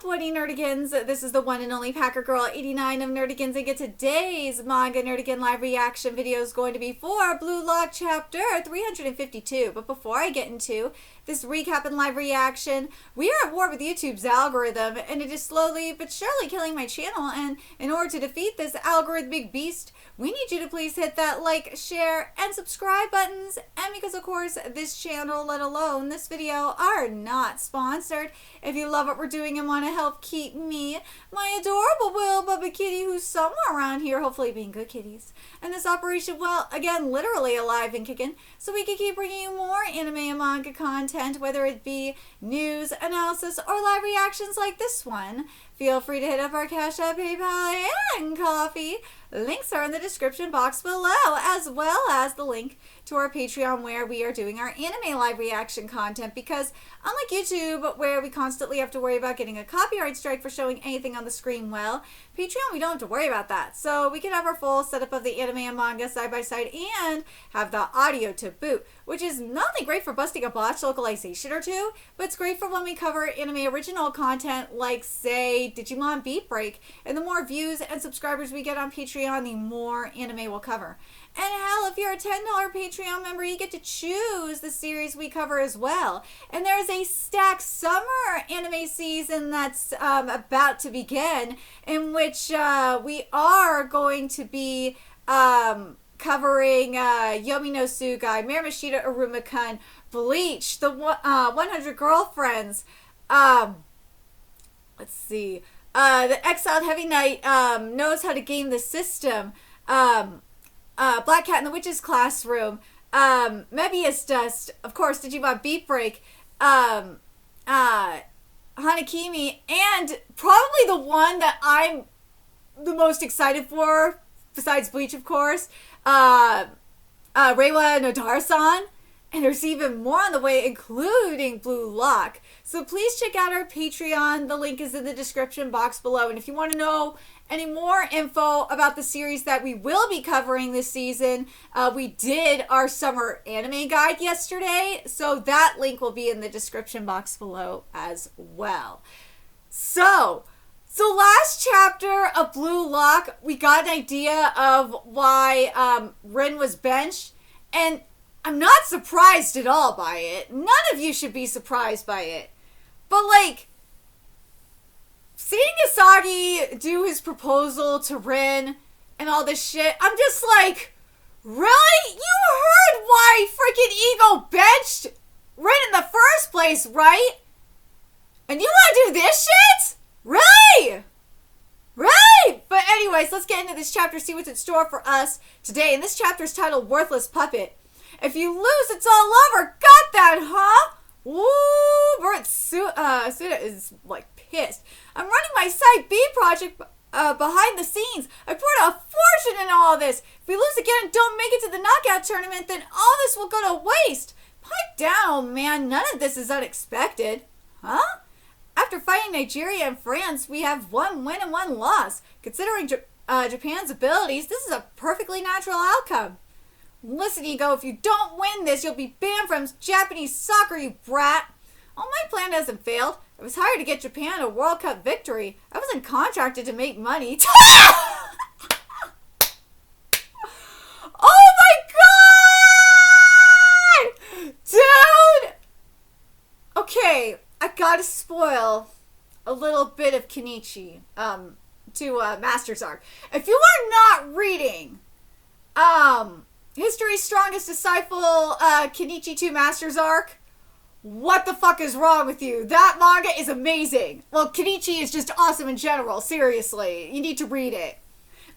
What Nerdigans? This is the one and only Packer Girl 89 of Nerdigans, and get today's Manga Nerdigan live reaction video is going to be for Blue Lock Chapter 352. But before I get into this recap and live reaction, we are at war with YouTube's algorithm, and it is slowly but surely killing my channel. And in order to defeat this algorithmic beast, we need you to please hit that like, share, and subscribe buttons. And because, of course, this channel, let alone this video, are not sponsored, if you love what we're doing and want to help keep me, my adorable Will Bubba Kitty, who's somewhere around here, hopefully being good kitties, and this operation, well, again, literally alive and kicking, so we can keep bringing you more anime and manga content, whether it be news, analysis, or live reactions like this one, feel free to hit up our Cash App, PayPal, and Coffee. Links are in the description box below, as well as the link to our Patreon where we are doing our anime live reaction content, because unlike YouTube, where we constantly have to worry about getting a copyright strike for showing anything on the screen, well, Patreon, we don't have to worry about that. So we can have our full setup of the anime and manga side by side and have the audio to boot, which is not only great for busting a botch localization or two, but it's great for when we cover anime original content like, say, Digimon Beat Break. And the more views and subscribers we get on Patreon, the more anime we'll cover. And hell, if you're a $10 Patreon member, you get to choose the series we cover as well. And there's a stacked summer anime season that's about to begin, in which we are going to be covering Yomi no Sugai, Miramashita Aruma-kun, Bleach, the 100 Girlfriends, let's see, the Exiled Heavy Knight Knows How to Game the System, Black Cat in the Witch's Classroom, Mebius Dust, of course, Digimon Beat Break, Hanakimi, and probably the one that I'm the most excited for, besides Bleach, of course, Reiwa Nodara-san. And there's even more on the way, including Blue Lock. So please check out our Patreon. The link is in the description box below. And if you want to know any more info about the series that we will be covering this season, we did our summer anime guide yesterday. So that link will be in the description box below as well. So last chapter of Blue Lock, we got an idea of why Rin was benched. And I'm not surprised at all by it. None of you should be surprised by it. But, like, seeing Isagi do his proposal to Rin and all this shit, I'm just like, really? You heard why freaking Ego benched Rin in the first place, right? And you want to do this shit? Really? Right! But anyways, let's get into this chapter, see what's in store for us today. And this chapter is titled Worthless Puppet. If you lose, it's all over. Got that, huh? Ooh, Suda is, like, pissed. I'm running my Side B project behind the scenes. I poured a fortune in all this. If we lose again and don't make it to the knockout tournament, then all this will go to waste. Pipe down, man. None of this is unexpected. Huh? After fighting Nigeria and France, we have 1 win and 1 loss. Considering Japan's abilities, this is a perfectly natural outcome. Listen, Ego, if you don't win this, you'll be banned from Japanese soccer, you brat. Oh, my plan hasn't failed. I was hired to get Japan a World Cup victory. I wasn't contracted to make money. Oh my god! Dude! Okay, I gotta spoil a little bit of Kenichi to Master's Arc. If you are not reading History's Strongest Disciple, Kenichi 2 Master's Arc, what the fuck is wrong with you? That manga is amazing. Well, Kenichi is just awesome in general, seriously. You need to read it.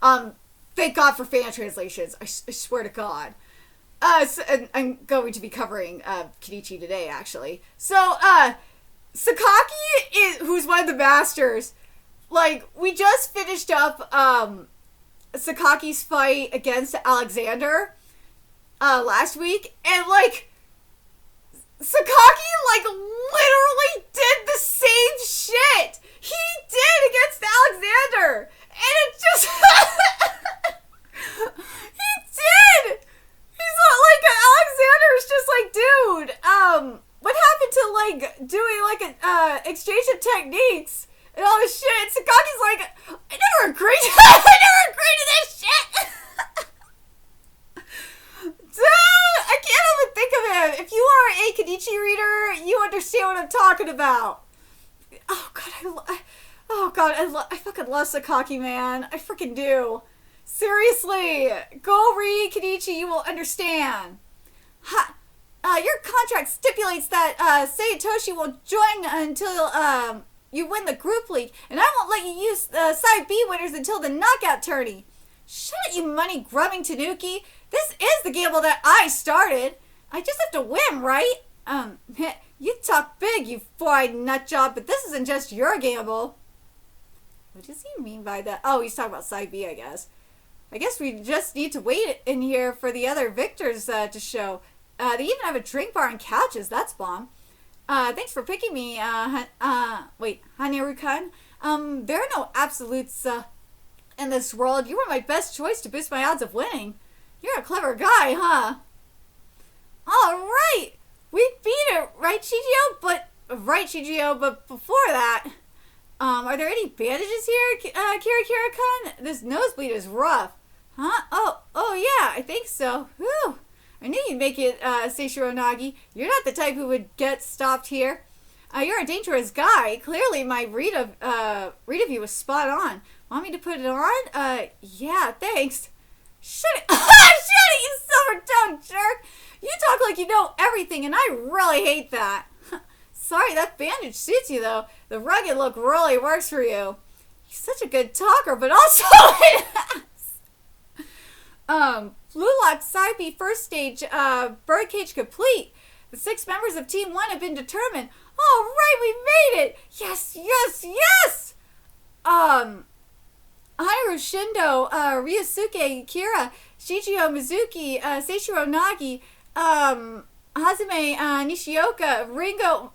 Thank God for fan translations, I swear to God. And I'm going to be covering Kenichi today, actually. So, Sakaki, who's one of the masters, like, we just finished up Sakaki's fight against Alexander last week, and, like, Sakaki, like, literally did the same shit he did against Alexander, and it just, he did, he's not, like, Alexander's just like, dude, what happened to, like, doing, like, an exchange of techniques Oh shit, Sakaki's like, I never agreed I never agreed to this shit! Dude, I can't even think of him. If you are a Kenichi reader, you understand what I'm talking about. Oh god, I fucking love Sakaki, man. I freaking do. Seriously, go read Kenichi, you will understand. Your contract stipulates that Sayatoshi will join until you win the group league, and I won't let you use side B winners until the knockout tourney. Shut it, you money-grubbing Tanuki. This is the gamble that I started. I just have to win, right? You talk big, you four-eyed nutjob, but this isn't just your gamble. What does he mean by that? Oh, he's talking about side B, I guess. I guess we just need to wait in here for the other victors to show. They even have a drink bar and couches. That's bomb. Thanks for picking me, Haniru-kun. There are no absolutes in this world. You were my best choice to boost my odds of winning. You're a clever guy, huh? All right. We beat it, right, Shigeo? But before that, are there any bandages here, Kira-Kira-kun? This nosebleed is rough. Huh? Oh yeah, I think so. Whew. I knew you'd make it, Seishiro Nagi. You're not the type who would get stopped here. You're a dangerous guy. Clearly, my read of you was spot on. Want me to put it on? Yeah, thanks. Shut it! Shut it, you silver-tongued jerk! You talk like you know everything, and I really hate that. Sorry, that bandage suits you, though. The rugged look really works for you. You're such a good talker, but also Blue Lock Side B first stage, birdcage complete. The 6 members of Team 1 have been determined. All right, we made it! Yes! Hairu Shindo, Ryusuke Kira, Shigeo Mizuki, Seishiro Nagi, Hazume Nishioka, Ringo,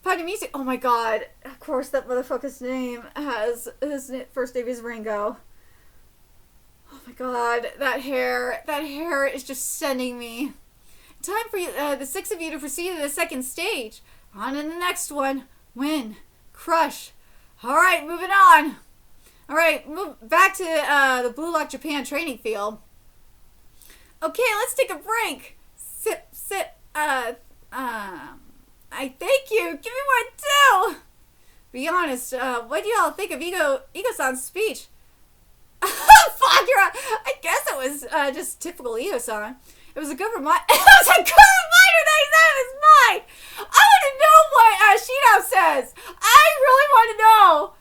Panamizu. Oh my god, of course that motherfucker's name has, his first name is Ringo. Oh my god, that hair is just sending me. Time for you, the 6 of you to proceed to the second stage. On to the next one. Win. Crush. Alright, moving on. Alright, move back to the Blue Lock Japan training field. Okay, let's take a break. Sip. I thank you. Give me one too. Be honest, what do y'all think of Ego-san's speech? Fuck, I guess it was just typical Ego-san. It was a good reminder. It was a good reminder that he's out of his mind. I want to know what Shino says. I really want to know.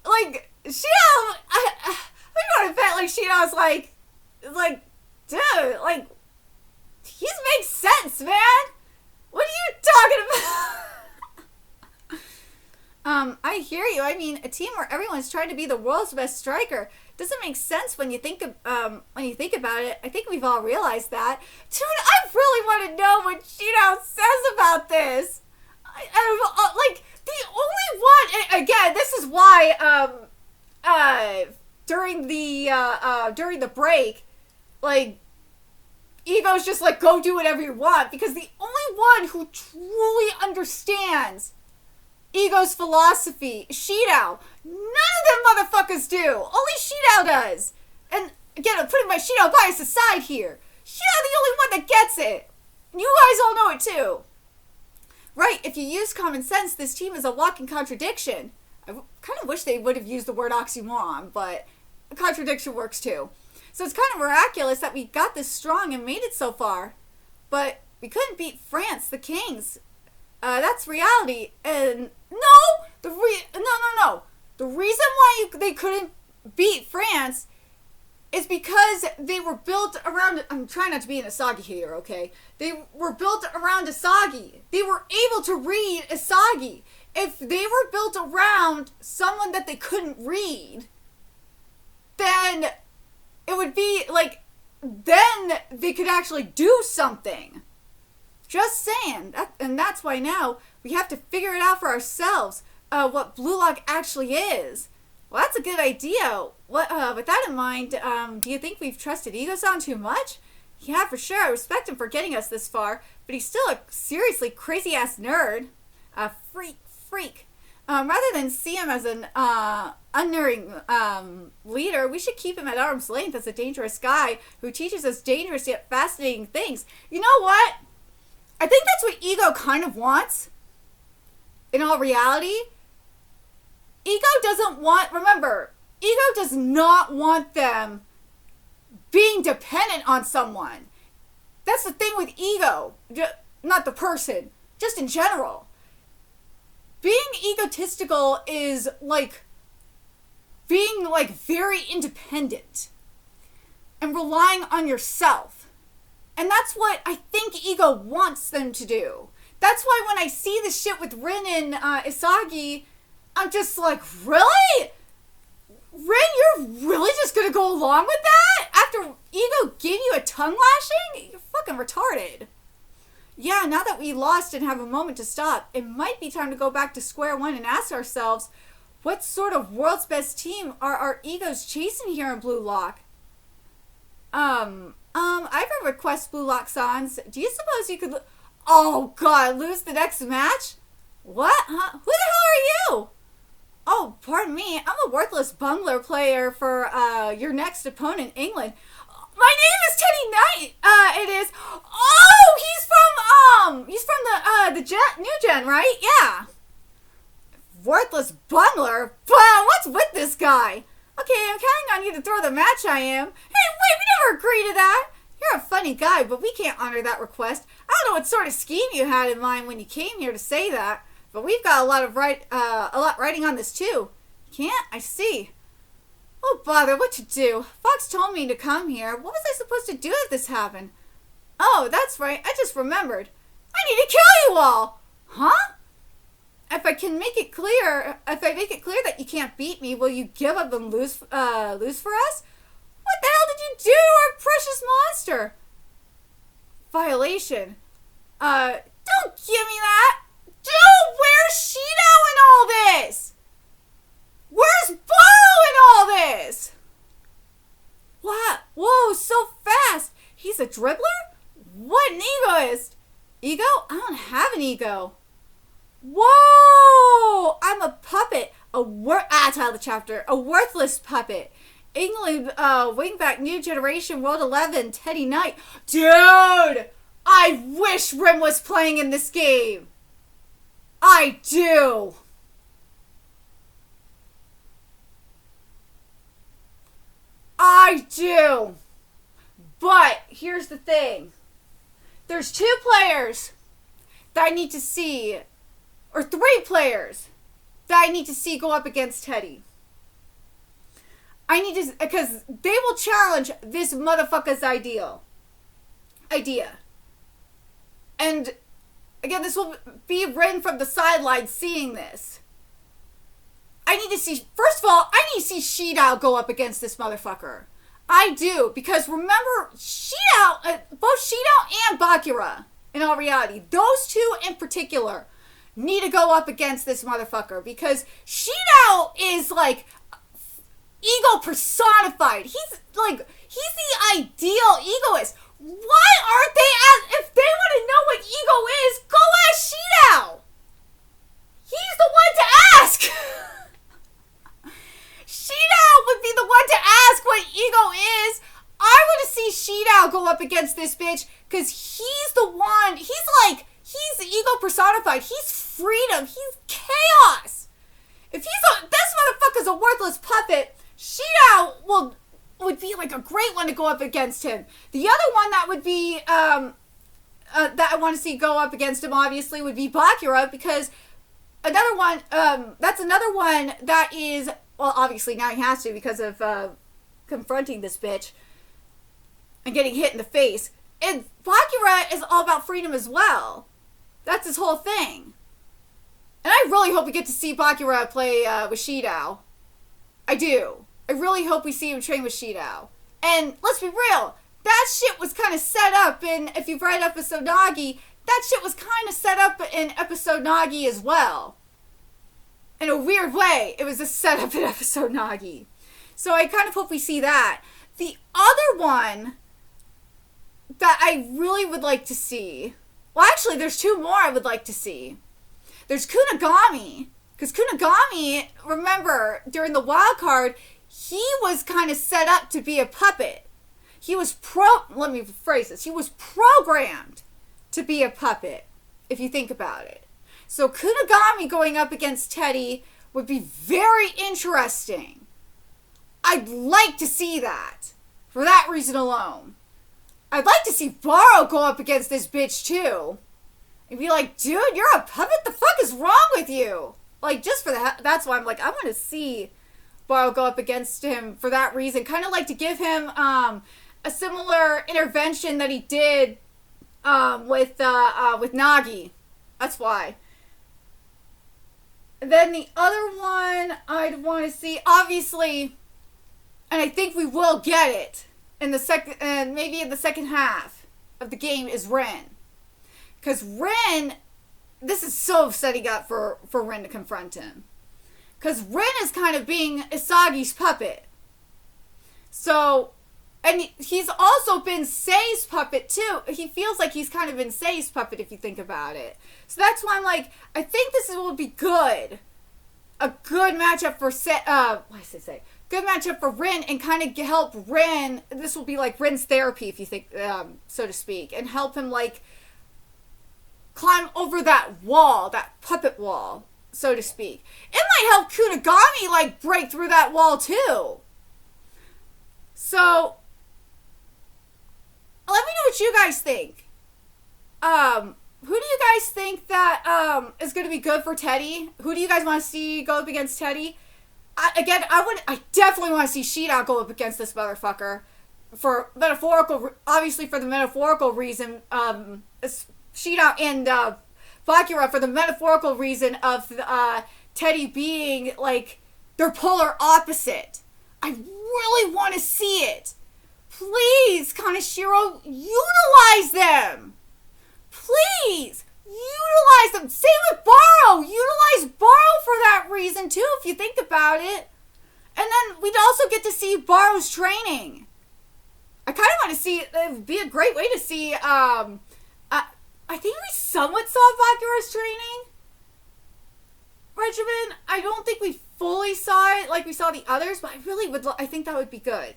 Like, Shino, I want to bet like Shino's like, dude, like, he makes sense, man. What are you talking about? I hear you. I mean, a team where everyone's trying to be the world's best striker doesn't make sense when you think about it. I think we've all realized that. Dude, I really want to know what Shino says about this. Like, the only one, again, this is why during the break, like, Ego's just like, go do whatever you want, because the only one who truly understands Ego's philosophy, Shino. None of them motherfuckers do. Only Shino does. And again, I'm putting my Shino bias aside here. Shino the only one that gets it. You guys all know it too. Right, if you use common sense, this team is a walking contradiction. I kind of wish they would have used the word oxymoron, but a contradiction works too. So it's kind of miraculous that we got this strong and made it so far. But we couldn't beat France, the Kings. That's reality. And no! No. The reason why they couldn't beat France is because they were built around... I'm trying not to be an Asagi here, okay? They were built around Asagi. They were able to read Asagi. If they were built around someone that they couldn't read, then it would be like... Then they could actually do something. Just saying. And that's why now we have to figure it out for ourselves. What Blue Lock actually is. Well, that's a good idea. With that in mind, do you think we've trusted Ego-san too much? Yeah, for sure. I respect him for getting us this far, but he's still a seriously crazy-ass nerd. Freak. Rather than see him as an unnerving leader, we should keep him at arm's length as a dangerous guy who teaches us dangerous yet fascinating things. You know what? I think that's what Ego kind of wants. In all reality, Ego doesn't want, remember, Ego does not want them being dependent on someone. That's the thing with Ego, not the person, just in general. Being egotistical is like being like very independent and relying on yourself. And that's what I think Ego wants them to do. That's why when I see this shit with Rin and Isagi, I'm just like, really? Rin, you're really just gonna go along with that? After Ego gave you a tongue lashing? You're fucking retarded. Yeah, now that we lost and have a moment to stop, it might be time to go back to square one and ask ourselves, what sort of world's best team are our egos chasing here in Blue Lock? I have a request, Blue Lock-sans. Do you suppose you could... Oh, God, lose the next match? What? Huh? Who the hell are you? Oh, pardon me. I'm a worthless bungler player for your next opponent, England. My name is Teddy Knight. It is. Oh, he's from the new gen, right? Yeah. Worthless bungler? Wow, what's with this guy? Okay, I'm counting on you to throw the match I am. Hey, wait, we never agreed to that. You're a funny guy, but we can't honor that request. I don't know what sort of scheme you had in mind when you came here to say that, but we've got a lot writing on this too. Can't? I see. Oh, bother, what to do? Fox told me to come here. What was I supposed to do if this happened? Oh, that's right. I just remembered. I need to kill you all. Huh? If I make it clear that you can't beat me, will you give up and lose for us? What the hell did you do to our precious monster? Violation. Don't give me that. Dude, where's Shido in all this? Where's Bono in all this? What? Whoa, so fast. He's a dribbler? What an egoist. Ego? I don't have an ego. Whoa! I'm a puppet. Title of the chapter. A worthless puppet. England, wingback, new generation, World 11, Teddy Knight. Dude! I wish Rim was playing in this game. I do. I do. But here's the thing. There's 2 players that I need to see, or 3 players that I need to see go up against Teddy. I need to, because they will challenge this motherfucker's idea. And again, this will be written from the sidelines seeing this. I need to see, first of all, I need to see Shidao go up against this motherfucker. I do, because remember, both Shidao and Bakura, in all reality, those 2 in particular, need to go up against this motherfucker, because Shidao is like ego personified. He's the ideal egoist. Why aren't they if they want to know what ego is, go ask Shidao. He's the one to ask. Shidao would be the one to ask what ego is. I want to see Shidao go up against this bitch, because he's the one, he's ego personified. He's freedom. He's chaos. If this motherfucker's a worthless puppet, Shidao would be like a great one to go up against him. The other one that would be, that I want to see go up against him, obviously, would be Bakura, because that's another one that is, well, obviously now he has to because of confronting this bitch and getting hit in the face. And Bakura is all about freedom as well. That's his whole thing. And I really hope we get to see Bakura play with Shidao. I do. I really hope we see him train with Shidao. And let's be real, that shit was kind of set up in, if you've read episode Nagi, that shit was kind of set up in episode Nagi as well. In a weird way, it was a setup in episode Nagi. So I kind of hope we see that. The other one that I really would like to see, well, actually, there's 2 more I would like to see. There's Kunigami, because Kunigami Kunigami, remember, during the wild card, he was kind of set up to be a puppet. He was let me rephrase this. He was programmed to be a puppet, if you think about it. So Kunigami going up against Teddy would be very interesting. I'd like to see that, for that reason alone. I'd like to see Baro go up against this bitch too. And be like, dude, you're a puppet? The fuck is wrong with you? Like, just for that, that's why I'm like, I want to see Baro go up against him for that reason. Kind of like to give him a similar intervention that he did with Nagi. That's why. And then the other one I'd want to see, obviously, and I think we will get it in the second, and maybe in the second half of the game, is Ren. Because Ren, this is so setting up for Ren to confront him. Because Ren is kind of being Isagi's puppet. So, and he's also been Sei's puppet too. He feels like he's kind of been Sei's puppet if you think about it. So that's why I'm like, I think this will be good. A good matchup for good matchup for Ren, and kind of help Ren. This will be like Ren's therapy, if you think, so to speak, and help him like climb over that wall, that puppet wall, so to speak. It might help Kunigami like break through that wall too. So let me know what you guys think. Who do you guys think that is going to be good for Teddy? Who do you guys want to see go up against Teddy? I definitely want to see Shida go up against this motherfucker for obviously for the metaphorical reason. Shida and Bakura for the metaphorical reason of Teddy being like their polar opposite. I really want to see it. Please, Kaneshiro, utilize them. Please, utilize them. Same with Baro. Utilize Baro for that reason too, if you think about it. And then we'd also get to see Baro's training. I kind of want to see, it would be a great way to see, I think we somewhat saw Bakura's training regimen. I don't think we fully saw it like we saw the others, but I really would, I think that would be good.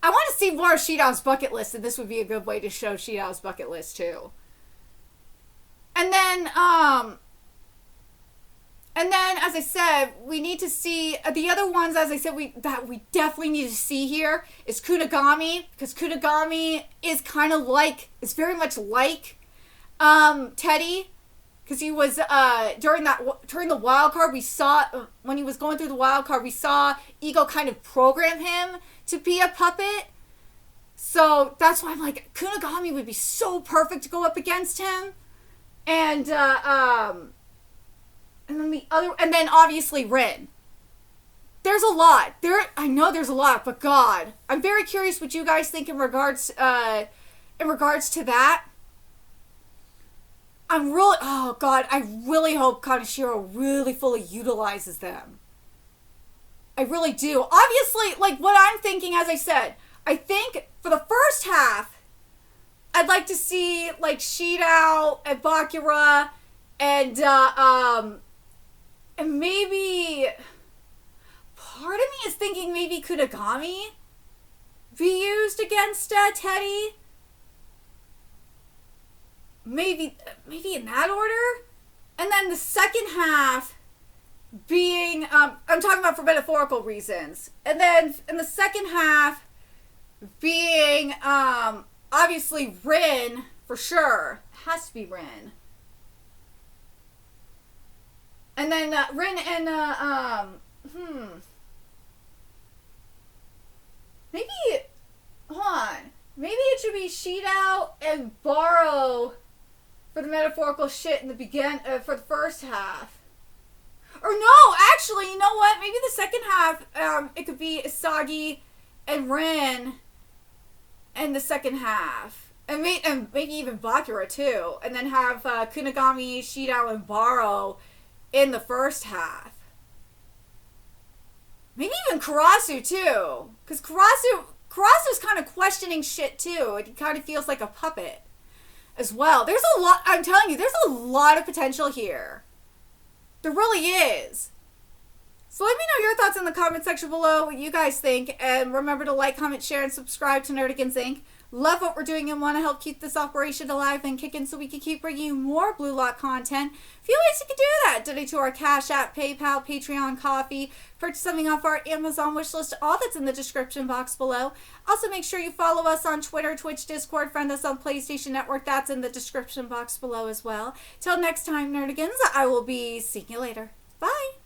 I want to see more of Shidao's bucket list, and this would be a good way to show Shidao's bucket list too. And then, as I said, we need to see the other ones. As I said, that we definitely need to see here is Kunigami, because Kunigami is kind of like, is very much like Teddy, because he was during the wild card. We saw when he was going through the wild card, we saw Ego kind of program him to be a puppet. So that's why I'm like, Kunigami would be so perfect to go up against him, and then obviously Rin. There's a lot. I know there's a lot, but God, I'm very curious what you guys think in regards to that. I really hope Kaneshiro really fully utilizes them. I really do. Obviously, like what I'm thinking, as I said, I think for the first half, I'd like to see like Shidao and Bakura and maybe part of me is thinking maybe Kunigami be used against Teddy. Maybe in that order. And then the second half being, I'm talking about for metaphorical reasons. And then in the second half being, obviously Rin, for sure. It has to be Rin. And then Rin and, maybe, hold on. Maybe it should be Shidao and Baro for the metaphorical shit in the for the first half. Or no, actually, you know what? Maybe the second half, it could be Isagi and Rin in the second half. And maybe even Bakura too. And then have Kunigami, Shidao, and Baro in the first half. Maybe even Karasu too. Because Karasu's kind of questioning shit too. And he kind of feels like a puppet as well. There's a lot, I'm telling you, there's a lot of potential here. There really is. So let me know your thoughts in the comment section below, what you guys think. And remember to like, comment, share, and subscribe to Nerdigans Inc. Love what we're doing and want to help keep this operation alive and kicking so we can keep bringing you more Blue Lock content. A few ways you can do that. Donate to our Cash App, PayPal, Patreon, Coffee. Purchase something off our Amazon wish list. All that's in the description box below. Also, make sure you follow us on Twitter, Twitch, Discord. Friend us on PlayStation Network. That's in the description box below as well. Till next time, Nerdigans, I will be seeing you later. Bye.